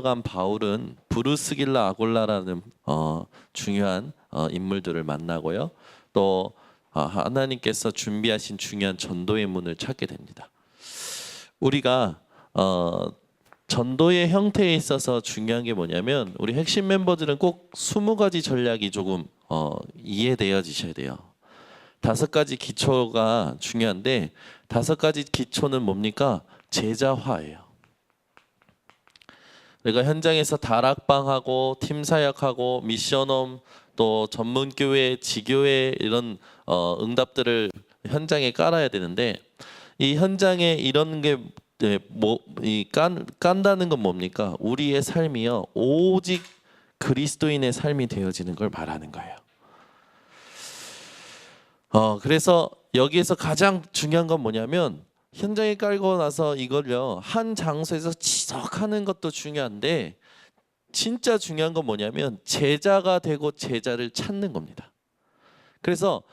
간 바울은 브루스길라 아골라라는 중요한 인물들을 만나고요. 또 하나님께서 준비하신 중요한 전도의 문을 찾게 됩니다. 우리가 전도의 형태에 있어서 중요한 게 뭐냐면 우리 핵심 멤버들은 꼭 20가지 전략이 조금 이해되어지셔야 돼요. 5가지 기초가 중요한데 5가지 기초는 뭡니까? 제자화예요. 내가 현장에서 다락방하고 팀사역하고 미션홈 또 전문교회, 지교회 이런 응답들을 현장에 깔아야 되는데 이 현장에 이런 게 깐다는 건 뭡니까? 우리의 삶이요 오직 그리스도인의 삶이 되어지는 걸 말하는 거예요. 그래서 여기에서 가장 중요한 건 뭐냐면 현장에 깔고 나서 이걸요 한 장소에서 지속하는 것도 중요한데 진짜 중요한 건 뭐냐면 제자가 되고 제자를 찾는 겁니다. 그래서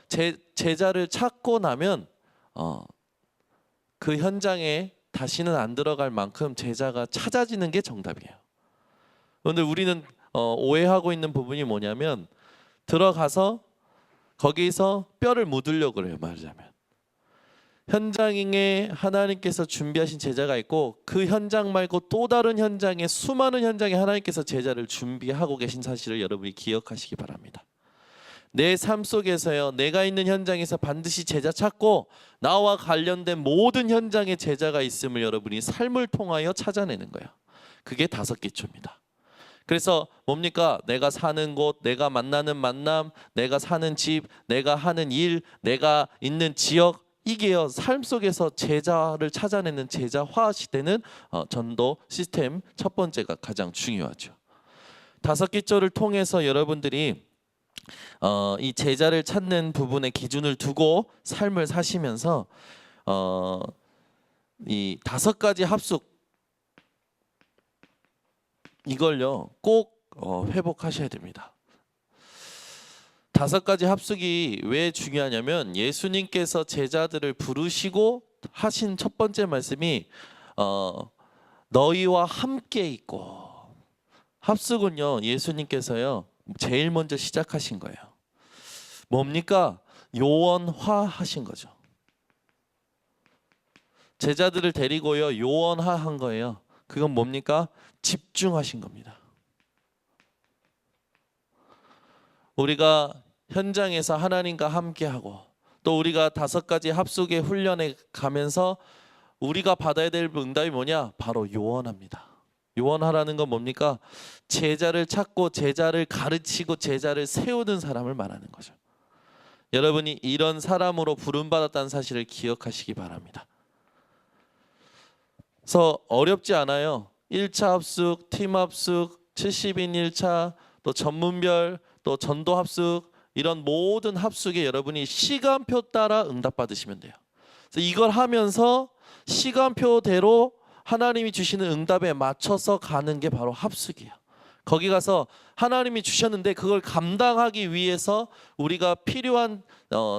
제자를 찾고 나면 그 현장에 다시는 안 들어갈 만큼 제자가 찾아지는 게 정답이에요. 그런데 우리는 오해하고 있는 부분이 뭐냐면 들어가서 거기서 뼈를 묻으려고 그래요. 말하자면 현장에 하나님께서 준비하신 제자가 있고 그 현장 말고 또 다른 현장에 수많은 현장에 하나님께서 제자를 준비하고 계신 사실을 여러분이 기억하시기 바랍니다. 내 삶 속에서요 내가 있는 현장에서 반드시 제자 찾고 나와 관련된 모든 현장에 제자가 있음을 여러분이 삶을 통하여 찾아내는 거예요. 그게 5기초입니다. 그래서 뭡니까? 내가 사는 곳, 내가 만나는 만남, 내가 사는 집, 내가 하는 일, 내가 있는 지역 이게요 삶 속에서 제자를 찾아내는 제자화 시대는 전도 시스템 첫 번째가 가장 중요하죠. 5기초를 통해서 여러분들이 이 제자를 찾는 부분에 기준을 두고 삶을 사시면서 이 5가지 합숙 이걸요 꼭 회복하셔야 됩니다. 5가지 합숙이 왜 중요하냐면 예수님께서 제자들을 부르시고 하신 첫 번째 말씀이 너희와 함께 있고 합숙은요 예수님께서요 제일 먼저 시작하신 거예요. 뭡니까? 요원화 하신 거죠. 제자들을 데리고요 요원화 한 거예요. 그건 뭡니까? 집중하신 겁니다. 우리가 현장에서 하나님과 함께하고 또 우리가 5가지 합숙의 훈련에 가면서 우리가 받아야 될 응답이 뭐냐? 바로 요원합니다. 요원하라는 건 뭡니까? 제자를 찾고 제자를 가르치고 제자를 세우는 사람을 말하는 거죠. 여러분이 이런 사람으로 부름받았다는 사실을 기억하시기 바랍니다. 그래서 어렵지 않아요. 1차 합숙, 팀 합숙, 70인 1차, 또 전문별, 또 전도 합숙 이런 모든 합숙에 여러분이 시간표 따라 응답받으시면 돼요. 그래서 이걸 하면서 시간표대로 하나님이 주시는 응답에 맞춰서 가는 게 바로 합숙이에요. 거기 가서 하나님이 주셨는데 그걸 감당하기 위해서 우리가 필요한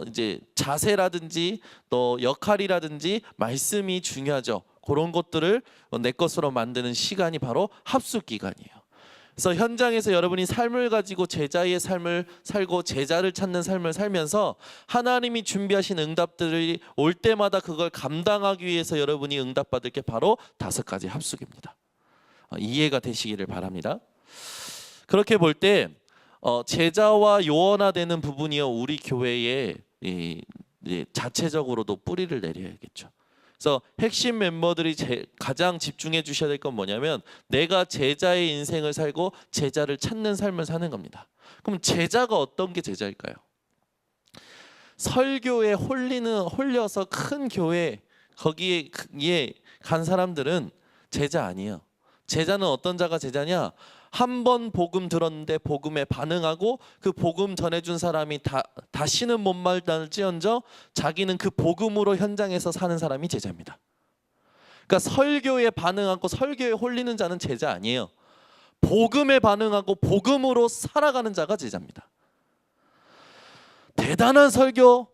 이제 자세라든지 또 역할이라든지 말씀이 중요하죠. 그런 것들을 내 것으로 만드는 시간이 바로 합숙 기간이에요. 그래서 현장에서 여러분이 삶을 가지고 제자의 삶을 살고 제자를 찾는 삶을 살면서 하나님이 준비하신 응답들이 올 때마다 그걸 감당하기 위해서 여러분이 응답받을 게 바로 5가지 합숙입니다. 이해가 되시기를 바랍니다. 그렇게 볼 때 제자와 요원화되는 부분이요 우리 교회에 자체적으로도 뿌리를 내려야겠죠. 그래서 핵심 멤버들이 가장 집중해 주셔야 될 건 뭐냐면 내가 제자의 인생을 살고 제자를 찾는 삶을 사는 겁니다. 그럼 제자가 어떤 게 제자일까요? 설교에 홀려서 큰 교회 거기에 간 사람들은 제자 아니에요. 제자는 어떤 자가 제자냐? 한 번 복음 들었는데 복음에 반응하고 그 복음 전해준 사람이 다시는 못 말할지언정 자기는 그 복음으로 현장에서 사는 사람이 제자입니다. 그러니까 설교에 반응하고 설교에 홀리는 자는 제자 아니에요. 복음에 반응하고 복음으로 살아가는 자가 제자입니다. 대단한 설교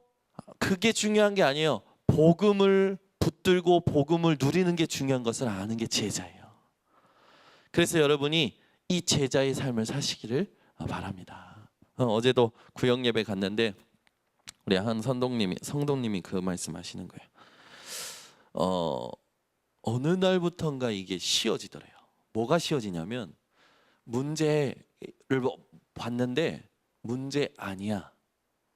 그게 중요한 게 아니에요. 복음을 붙들고 복음을 누리는 게 중요한 것을 아는 게 제자예요. 그래서 여러분이 이 제자의 삶을 사시기를 바랍니다. 어제도 구역 예배 갔는데 우리 한 성도님이 그 말씀하시는 거예요. 어느 날부턴가 이게 쉬워지더래요. 뭐가 쉬워지냐면 문제를 봤는데 문제 아니야.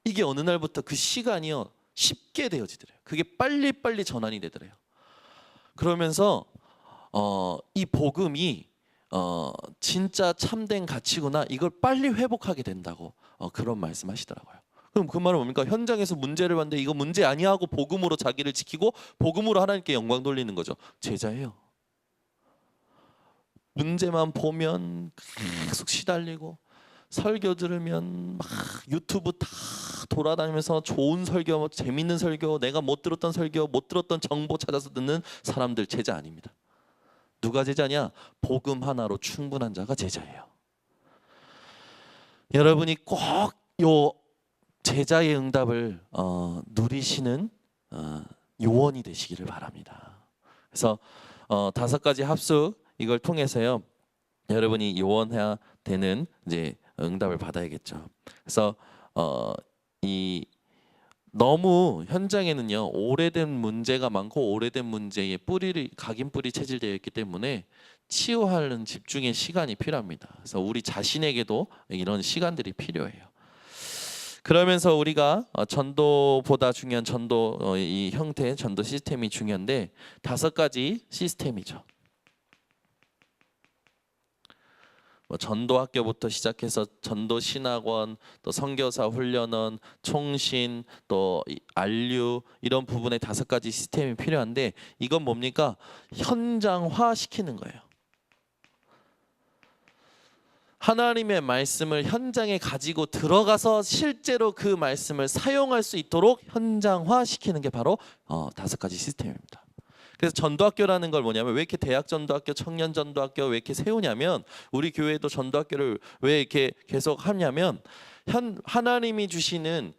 이게 어느 날부터 그 시간이요 쉽게 되어지더래요. 그게 빨리빨리 전환이 되더래요. 그러면서 이 복음이 진짜 참된 가치구나, 이걸 빨리 회복하게 된다고 그런 말씀하시더라고요. 그럼 그 말은 뭡니까? 현장에서 문제를 봤는데 이거 문제 아니야 하고 복음으로 자기를 지키고 복음으로 하나님께 영광 돌리는 거죠. 제자예요. 문제만 보면 계속 시달리고, 설교 들으면 막 유튜브 다 돌아다니면서 좋은 설교, 재밌는 설교, 내가 못 들었던 설교, 못 들었던 정보 찾아서 듣는 사람들 제자 아닙니다. 누가 제자냐? 복음 하나로 충분한 자가 제자예요. 여러분이 꼭 요 제자의 응답을 누리시는 요원이 되시기를 바랍니다. 그래서 5가지 합숙 이걸 통해서요 여러분이 요원해야 되는 이제 응답을 받아야겠죠. 그래서 이 너무 현장에는요 오래된 문제가 많고 오래된 문제에 각인 뿌리 체질되어 있기 때문에 치유하는 집중의 시간이 필요합니다. 그래서 우리 자신에게도 이런 시간들이 필요해요. 그러면서 우리가 전도보다 중요한 전도 이 형태, 전도 시스템이 중요한데 5가지 시스템이죠. 전도학교부터 시작해서 전도신학원, 또 선교사 훈련원, 총신, 또 안류 이런 부분에 5가지 시스템이 필요한데 이건 뭡니까? 현장화 시키는 거예요. 하나님의 말씀을 현장에 가지고 들어가서 실제로 그 말씀을 사용할 수 있도록 현장화 시키는 게 바로 5가지 시스템입니다. 그래서 전도학교라는 걸 뭐냐면 왜 이렇게 대학 전도학교, 청년 전도학교 왜 이렇게 세우냐면 우리 교회도 전도학교를 왜 이렇게 계속 하냐면 하나님이 주시는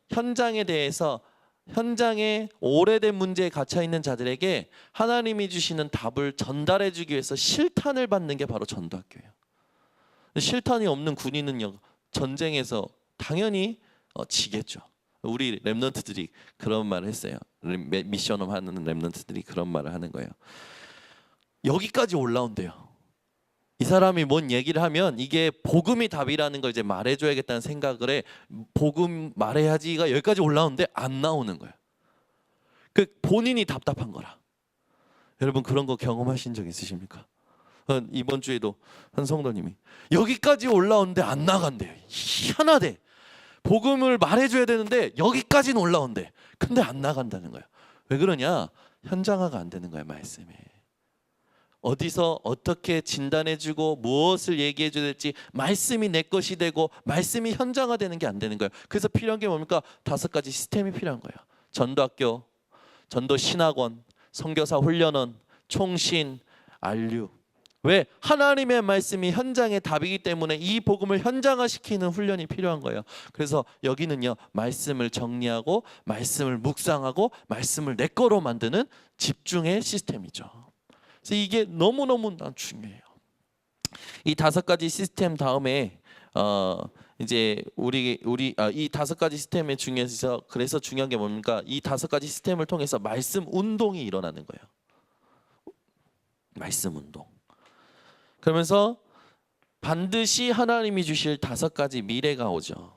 현장에 대해서 현장에 오래된 문제에 갇혀 있는 자들에게 하나님이 주시는 답을 전달해 주기 위해서 실탄을 받는 게 바로 전도학교예요. 실탄이 없는 군인은요 전쟁에서 당연히 지겠죠. 우리 렘넌트들이 그런 말을 했어요. 미션업 하는 렘넌트들이 그런 말을 하는 거예요. 여기까지 올라온대요. 이 사람이 뭔 얘기를 하면 이게 복음이 답이라는 걸 이제 말해줘야겠다는 생각을 해. 복음 말해야지가 여기까지 올라오는데 안 나오는 거예요. 그 본인이 답답한 거라. 여러분 그런 거 경험하신 적 있으십니까? 이번 주에도 한 성도님이 여기까지 올라오는데 안 나간대요. 희한하대. 복음을 말해줘야 되는데 여기까지는 올라온대. 근데 안 나간다는 거예요. 왜 그러냐? 현장화가 안 되는 거예요. 말씀에. 어디서 어떻게 진단해주고 무엇을 얘기해줘야 될지 말씀이 내 것이 되고 말씀이 현장화되는 게 안 되는 거예요. 그래서 필요한 게 뭡니까? 5가지 시스템이 필요한 거예요. 전도학교, 전도신학원, 선교사 훈련원, 총신, 안류. 왜? 하나님의 말씀이 현장의 답이기 때문에 이 복음을 현장화시키는 훈련이 필요한 거예요. 그래서 여기는요 말씀을 정리하고 말씀을 묵상하고 말씀을 내 거로 만드는 집중의 시스템이죠. 그래서 이게 너무너무 중요해요. 이 5가지 시스템 다음에 이제 우리 이 5가지 시스템의 중에서 그래서 중요한 게 뭡니까? 이 5가지 시스템을 통해서 말씀 운동이 일어나는 거예요. 말씀 운동. 그러면서 반드시 하나님이 주실 5가지 미래가 오죠.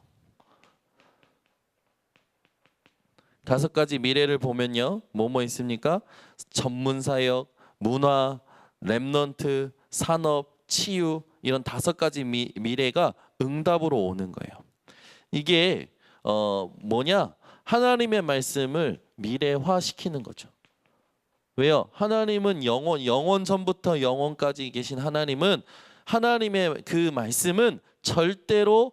5가지 미래를 보면요, 뭐뭐 있습니까? 전문사역, 문화, 렘넌트, 산업, 치유 이런 5가지 미래가 응답으로 오는 거예요. 이게 뭐냐? 하나님의 말씀을 미래화시키는 거죠. 왜요? 하나님은 영원 전부터 영원까지 계신 하나님은 하나님의 그 말씀은 절대로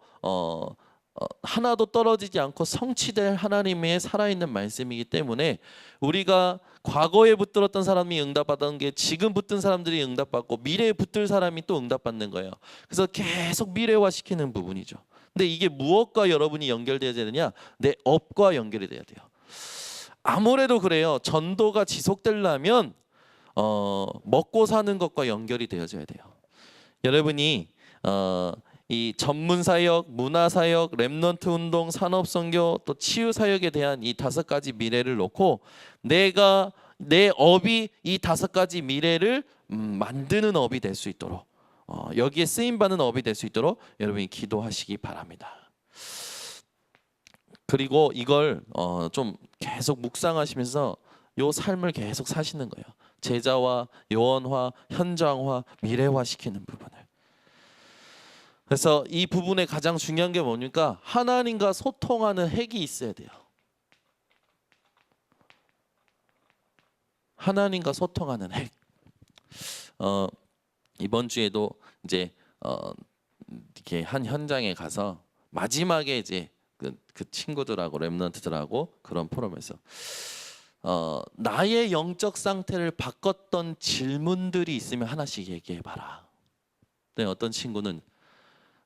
하나도 떨어지지 않고 성취될 하나님의 살아있는 말씀이기 때문에 우리가 과거에 붙들었던 사람이 응답받은 게 지금 붙든 사람들이 응답받고 미래에 붙들 사람이 또 응답받는 거예요. 그래서 계속 미래화시키는 부분이죠. 근데 이게 무엇과 여러분이 연결되어야 되느냐? 내 업과 연결이 돼야 돼요. 아무래도 그래요. 전도가 지속되려면 먹고 사는 것과 연결이 되어져야 돼요. 여러분이 이 전문 사역, 문화 사역, 렘넌트 운동, 산업 선교, 또 치유 사역에 대한 이 5가지 미래를 놓고 내 업이 이 5가지 미래를 만드는 업이 될 수 있도록 여기에 쓰임 받는 업이 될 수 있도록 여러분이 기도하시기 바랍니다. 그리고 이걸 좀 계속 묵상하시면서 요 삶을 계속 사시는 거예요. 제자화, 요원화, 현장화, 미래화 시키는 부분을. 그래서 이 부분에 가장 중요한 게 뭡니까? 하나님과 소통하는 핵이 있어야 돼요. 하나님과 소통하는 핵. 이번 주에도 이제 이렇게 한 현장에 가서 마지막에 이제 그 친구들하고 렘넌트들하고 그런 포럼에서 나의 영적 상태를 바꿨던 질문들이 있으면 하나씩 얘기해봐라. 네, 어떤 친구는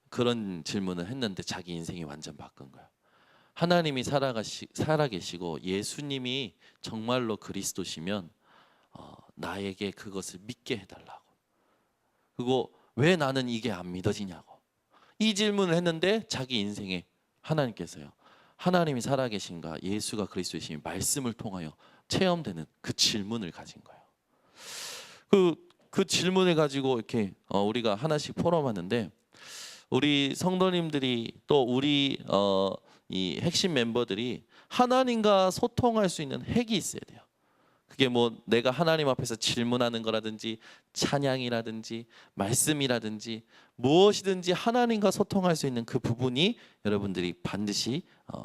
그런 질문을 했는데 자기 인생이 완전 바꾼 거야. 하나님이 살아계시고 예수님이 정말로 그리스도시면 나에게 그것을 믿게 해달라고. 그리고 왜 나는 이게 안 믿어지냐고. 이 질문을 했는데 자기 인생에 하나님께서요, 하나님이 살아계신가, 예수가 그리스도이신 말씀을 통하여 체험되는 그 질문을 가진 거예요. 그 질문을 가지고 이렇게 우리가 하나씩 포럼하는데, 우리 성도님들이 또 우리 이 핵심 멤버들이 하나님과 소통할 수 있는 핵이 있어야 돼요. 그게 뭐 내가 하나님 앞에서 질문하는 거라든지 찬양이라든지 말씀이라든지 무엇이든지 하나님과 소통할 수 있는 그 부분이 여러분들이 반드시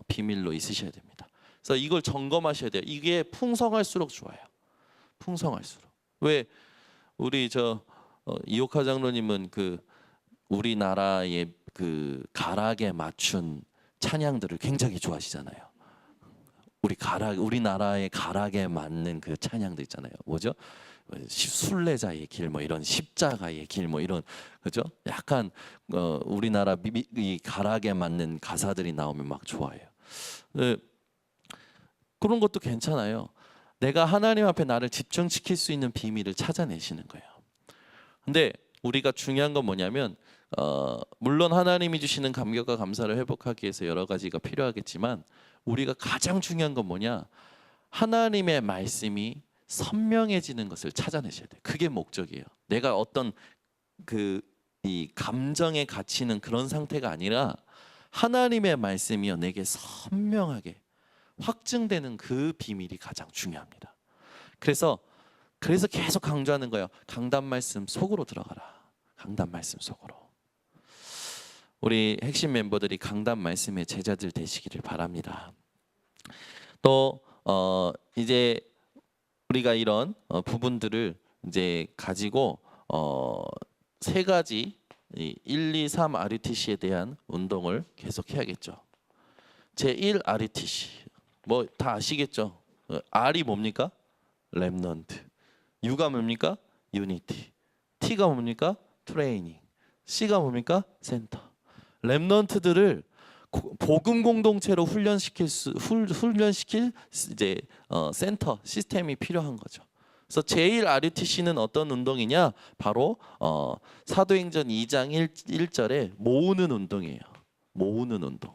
비밀로 있으셔야 됩니다. 그래서 이걸 점검하셔야 돼요. 이게 풍성할수록 좋아요. 풍성할수록. 왜 우리 이옥하 장로님은 우리나라의 그 가락에 맞춘 찬양들을 굉장히 좋아하시잖아요. 우리나라의 가락에 맞는 그 찬양도 있잖아요. 뭐죠? 순례자의 길, 뭐 이런 십자가의 길, 뭐 이런, 그죠? 약간 우리나라 이 가락에 맞는 가사들이 나오면 막 좋아해요. 그런 것도 괜찮아요. 내가 하나님 앞에 나를 집중시킬 수 있는 비밀을 찾아내시는 거예요. 근데 우리가 중요한 건 뭐냐면 물론 하나님이 주시는 감격과 감사를 회복하기 위해서 여러 가지가 필요하겠지만, 우리가 가장 중요한 건 뭐냐? 하나님의 말씀이 선명해지는 것을 찾아내셔야 돼요. 그게 목적이에요. 내가 어떤 이 감정에 갇히는 그런 상태가 아니라 하나님의 말씀이요, 내게 선명하게 확증되는 그 비밀이 가장 중요합니다. 그래서 계속 강조하는 거예요. 강단 말씀 속으로 들어가라. 강단 말씀 속으로. 우리 핵심 멤버들이 강단 말씀의 제자들 되시기를 바랍니다. 또 이제 우리가 이런 부분들을 이제 가지고 3가지 1, 2, 3 RUTC에 대한 운동을 계속 해야겠죠. 제1 RUTC 뭐 다 아시겠죠? R이 뭡니까? 렘넌트. U가 뭡니까? 유니티. T가 뭡니까? 트레이닝. C가 뭡니까? 센터. 렘넌트들을 복음 공동체로 훈련시킬 이제 센터 시스템이 필요한 거죠. 그래서 제1 RUTC는 어떤 운동이냐? 바로 사도행전 2장 1절에 모으는 운동이에요. 모으는 운동.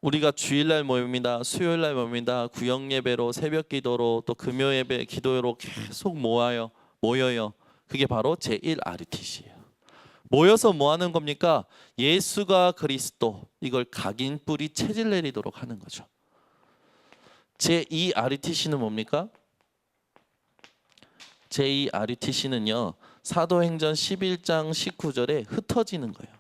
우리가 주일날 모입니다. 수요일날 모입니다. 구역 예배로, 새벽 기도로, 또 금요 예배 기도로 계속 모여요. 그게 바로 제1 RUTC예요. 모여서 뭐 하는 겁니까? 예수가 그리스도, 이걸 각인 뿌리 체질 내리도록 하는 거죠. 제2 RUTC는 뭡니까? 제2 RUTC는요, 사도행전 11장 19절에 흩어지는 거예요.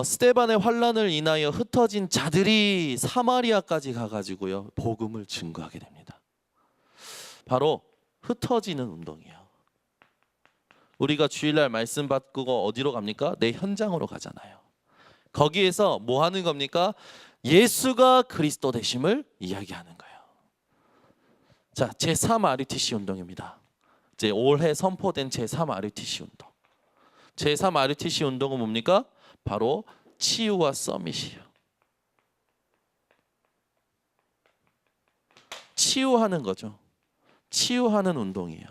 스데반의 환난을 인하여 흩어진 자들이 사마리아까지 가가지고요, 복음을 증거하게 됩니다. 바로 흩어지는 운동이에요. 우리가 주일날 말씀 받고 어디로 갑니까? 내 현장으로 가잖아요. 거기에서 뭐 하는 겁니까? 예수가 그리스도 되심을 이야기하는 거예요. 자, 제3 RUTC 운동입니다. 이제 올해 선포된 제3 RUTC 운동. 제3 RUTC 운동은 뭡니까? 바로 치유와 서밋이에요. 치유하는 거죠. 치유하는 운동이에요.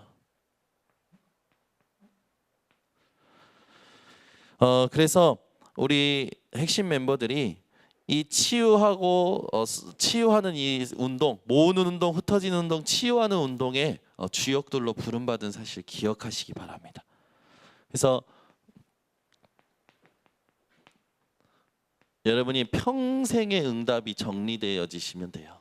그래서 우리 핵심 멤버들이 이 치유하고 치유하는 이 운동, 모으는 운동, 흩어지는 운동, 치유하는 운동의 주역들로 부름받은 사실 기억하시기 바랍니다. 그래서 여러분이 평생의 응답이 정리되어지시면 돼요.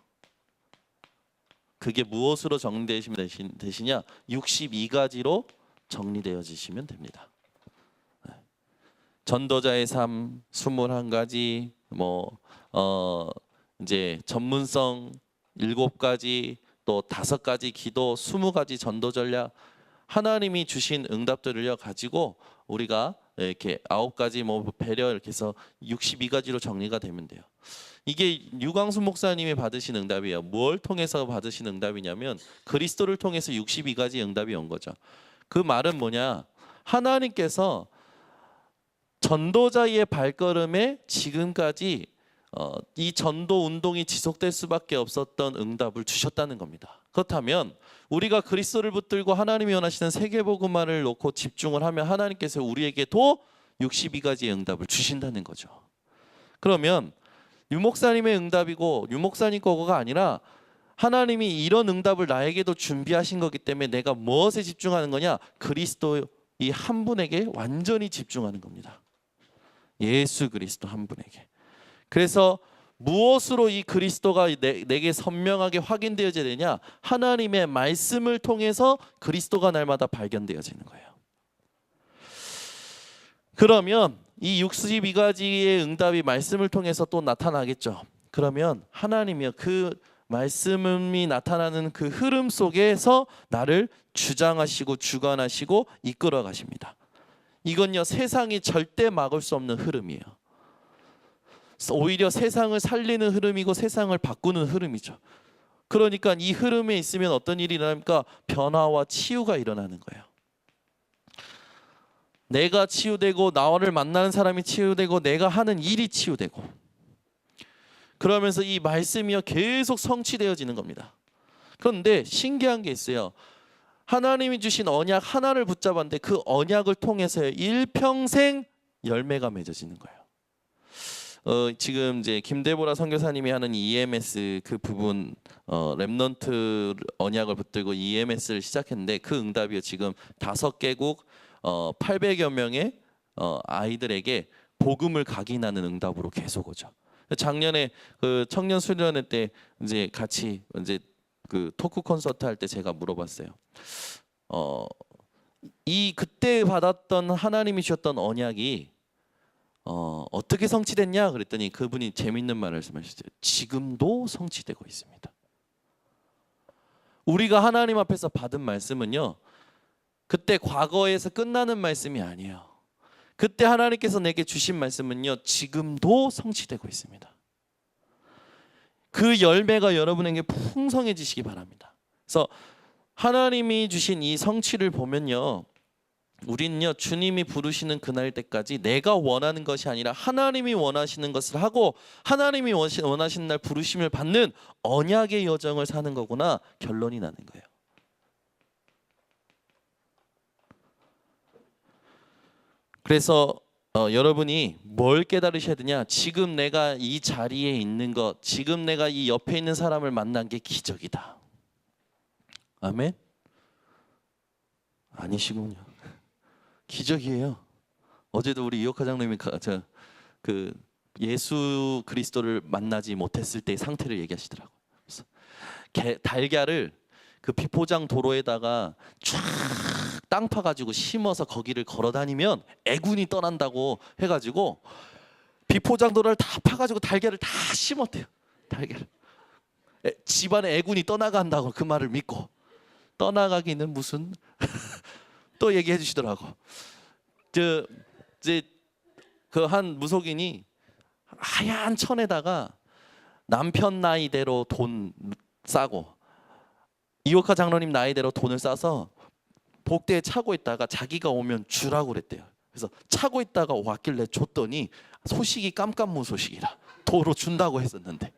그게 무엇으로 정리되시면 되시냐? 62가지로 정리되어지시면 됩니다. 전도자의 삶 21가지, 이제 전문성 7가지, 또 5가지 기도, 20가지 전도 전략, 하나님이 주신 응답들을요 가지고 우리가 이렇게 9가지 배려 이렇게 해서 62가지로 정리가 되면 돼요. 이게 유광수 목사님이 받으신 응답이에요. 뭘 통해서 받으신 응답이냐면 그리스도를 통해서 62가지 응답이 온 거죠. 그 말은 뭐냐? 하나님께서 전도자의 발걸음에 지금까지 이 전도 운동이 지속될 수밖에 없었던 응답을 주셨다는 겁니다. 그렇다면 우리가 그리스도를 붙들고 하나님이 원하시는 세계복음화를 놓고 집중을 하면 하나님께서 우리에게도 62가지의 응답을 주신다는 거죠. 그러면 유목사님의 응답이고 유목사님 거가 아니라 하나님이 이런 응답을 나에게도 준비하신 거기 때문에 내가 무엇에 집중하는 거냐? 그리스도 이 한 분에게 완전히 집중하는 겁니다. 예수 그리스도 한 분에게. 그래서 무엇으로 이 그리스도가 내게 선명하게 확인되어져야 되냐? 하나님의 말씀을 통해서 그리스도가 날마다 발견되어지는 거예요. 그러면 이 62가지의 응답이 말씀을 통해서 또 나타나겠죠. 그러면 하나님이요 그 말씀이 나타나는 그 흐름 속에서 나를 주장하시고 주관하시고 이끌어 가십니다. 이건요 세상이 절대 막을 수 없는 흐름이에요. 오히려 세상을 살리는 흐름이고 세상을 바꾸는 흐름이죠. 그러니까 이 흐름에 있으면 어떤 일이 일어납니까? 변화와 치유가 일어나는 거예요. 내가 치유되고 나를 만나는 사람이 치유되고 내가 하는 일이 치유되고, 그러면서 이 말씀이요 계속 성취되어지는 겁니다. 그런데 신기한 게 있어요. 하나님이 주신 언약 하나를 붙잡았는데 그 언약을 통해서 일평생 열매가 맺어지는 거예요. 지금 이제 김대보라 선교사님이 하는 EMS 그 부분 렘넌트 언약을 붙들고 EMS를 시작했는데 그 응답이요 지금 5개국 800여 명의 아이들에게 복음을 각인하는 응답으로 계속 오죠. 작년에 그 청년 수련회 때 이제 같이 이제 그 토크 콘서트 할 때 제가 물어봤어요. 이 그때 받았던 하나님이 주셨던 언약이 어떻게 성취됐냐 그랬더니 그분이 재밌는 말씀하셨어요. 지금도 성취되고 있습니다. 우리가 하나님 앞에서 받은 말씀은요 그때 과거에서 끝나는 말씀이 아니에요. 그때 하나님께서 내게 주신 말씀은요 지금도 성취되고 있습니다. 그 열매가 여러분에게 풍성해지시기 바랍니다. 그래서 하나님이 주신 이 성취를 보면요 우리는요 주님이 부르시는 그날 때까지 내가 원하는 것이 아니라 하나님이 원하시는 것을 하고 하나님이 원하시는 날 부르심을 받는 언약의 여정을 사는 거구나 결론이 나는 거예요. 그래서 여러분이 뭘 깨달으셔야 되냐? 지금 내가 이 자리에 있는 것, 지금 내가 이 옆에 있는 사람을 만난 게 기적이다. 아멘? 아니시군요. 기적이에요. 어제도 우리 이옥 과장님이 그 예수 그리스도를 만나지 못했을 때의 상태를 얘기하시더라고요. 그래서 달걀을 그 비포장 도로에다가 쫙 땅 파가지고 심어서 거기를 걸어다니면 애군이 떠난다고 해가지고 비포장 도로를 다 파가지고 달걀을 다 심었대요. 달걀. 집안에 애군이 떠나간다고 그 말을 믿고 떠나가기는 무슨 또 얘기해 주시더라고. 이제 그 한 무속인이 하얀 천에다가 남편 나이대로 돈 싸고 이옥화 장로님 나이대로 돈을 싸서 복대에 차고 있다가 자기가 오면 주라고 그랬대요. 그래서 차고 있다가 왔길래 줬더니 소식이 깜깜무소식이라 도로 준다고 했었는데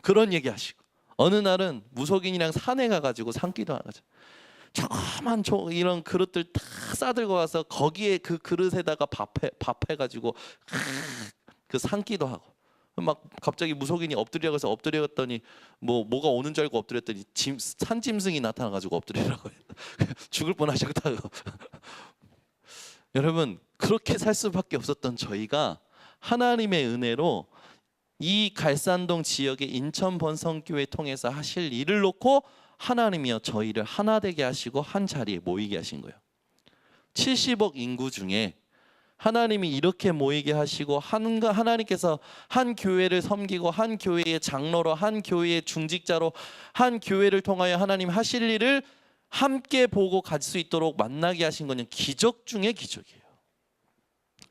그런 얘기 하시고 어느 날은 무속인이랑 산에 가가지고 산기도 하죠. 조그만 이런 그릇들 다 싸들고 와서 거기에 그 그릇에다가 밥해가지고 그 산기도 하고, 막 갑자기 무속인이 엎드리라고 해서 엎드렸더니 뭐가 오는 줄 알고 엎드렸더니 산짐승이 나타나가지고 엎드리라고 죽을 뻔하셨다고. 여러분, 그렇게 살 수밖에 없었던 저희가 하나님의 은혜로 이 갈산동 지역의 인천 번성교회 통해서 하실 일을 놓고 하나님이여 저희를 하나 되게 하시고 한 자리에 모이게 하신 거예요. 70억 인구 중에 하나님이 이렇게 모이게 하시고 하나님께서 한 교회를 섬기고 한 교회의 장로로, 한 교회의 중직자로, 한 교회를 통하여 하나님 하실 일을 함께 보고 갈 수 있도록 만나게 하신 거는 기적 중에 기적이에요.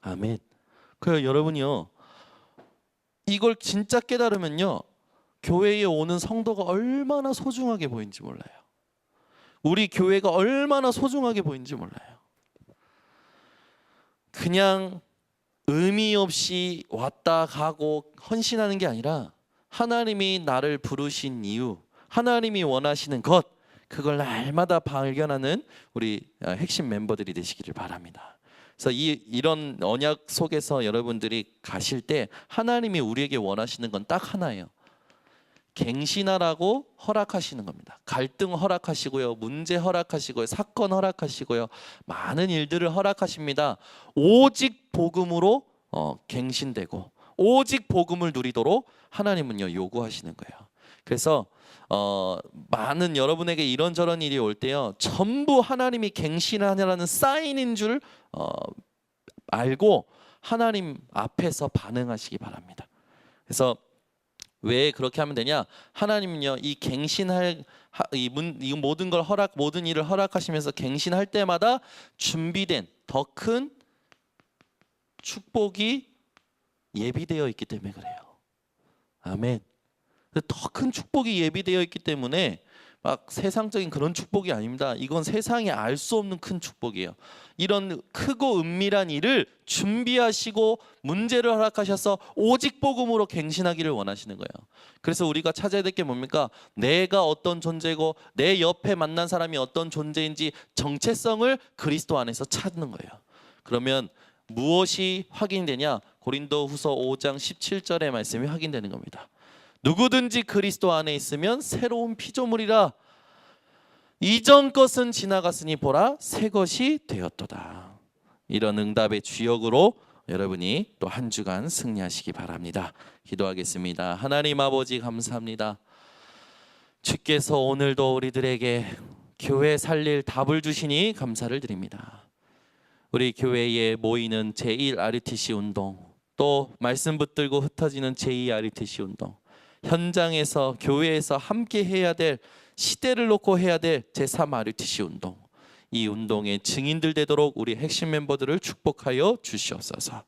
아멘. 그래서 여러분이요, 이걸 진짜 깨달으면요, 교회에 오는 성도가 얼마나 소중하게 보이는지 몰라요. 우리 교회가 얼마나 소중하게 보이는지 몰라요. 그냥 의미 없이 왔다 가고 헌신하는 게 아니라 하나님이 나를 부르신 이유, 하나님이 원하시는 것, 그걸 날마다 발견하는 우리 핵심 멤버들이 되시기를 바랍니다. 그래서 이런 언약 속에서 여러분들이 가실 때 하나님이 우리에게 원하시는 건 딱 하나예요. 갱신하라고 허락하시는 겁니다. 갈등 허락하시고요, 문제 허락하시고요, 사건 허락하시고요, 많은 일들을 허락하십니다. 오직 복음으로 갱신되고 오직 복음을 누리도록 하나님은요 요구하시는 거예요. 그래서 많은 여러분에게 이런저런 일이 올 때요, 전부 하나님이 갱신하냐라는 사인인 줄 알고 하나님 앞에서 반응하시기 바랍니다. 그래서 왜 그렇게 하면 되냐? 하나님은요, 이 갱신할 이 모든 걸 모든 일을 허락하시면서 갱신할 때마다 준비된 더 큰 축복이 예비되어 있기 때문에 그래요. 아멘. 더 큰 축복이 예비되어 있기 때문에 막 세상적인 그런 축복이 아닙니다. 이건 세상이 알 수 없는 큰 축복이에요. 이런 크고 은밀한 일을 준비하시고 문제를 허락하셔서 오직 복음으로 갱신하기를 원하시는 거예요. 그래서 우리가 찾아야 될 게 뭡니까? 내가 어떤 존재고 내 옆에 만난 사람이 어떤 존재인지 정체성을 그리스도 안에서 찾는 거예요. 그러면 무엇이 확인되냐? 고린도후서 5장 17절의 말씀이 확인되는 겁니다. 누구든지 그리스도 안에 있으면 새로운 피조물이라, 이전 것은 지나갔으니 보라 새 것이 되었도다. 이런 응답의 주역으로 여러분이 또 한 주간 승리하시기 바랍니다. 기도하겠습니다. 하나님 아버지 감사합니다. 주께서 오늘도 우리들에게 교회 살릴 답을 주시니 감사를 드립니다. 우리 교회에 모이는 제1RUTC 운동, 또 말씀 붙들고 흩어지는 제2RUTC 운동, 현장에서 교회에서 함께 해야 될, 시대를 놓고 해야 될 제3RUTC 운동, 이 운동의 증인들 되도록 우리 핵심 멤버들을 축복하여 주시옵소서.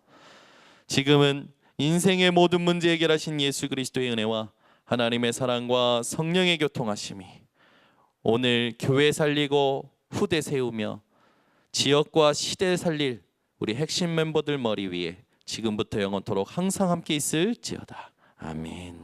지금은 인생의 모든 문제 해결하신 예수 그리스도의 은혜와 하나님의 사랑과 성령의 교통하심이 오늘 교회 살리고 후대 세우며 지역과 시대 살릴 우리 핵심 멤버들 머리 위에 지금부터 영원토록 항상 함께 있을지어다. 아멘.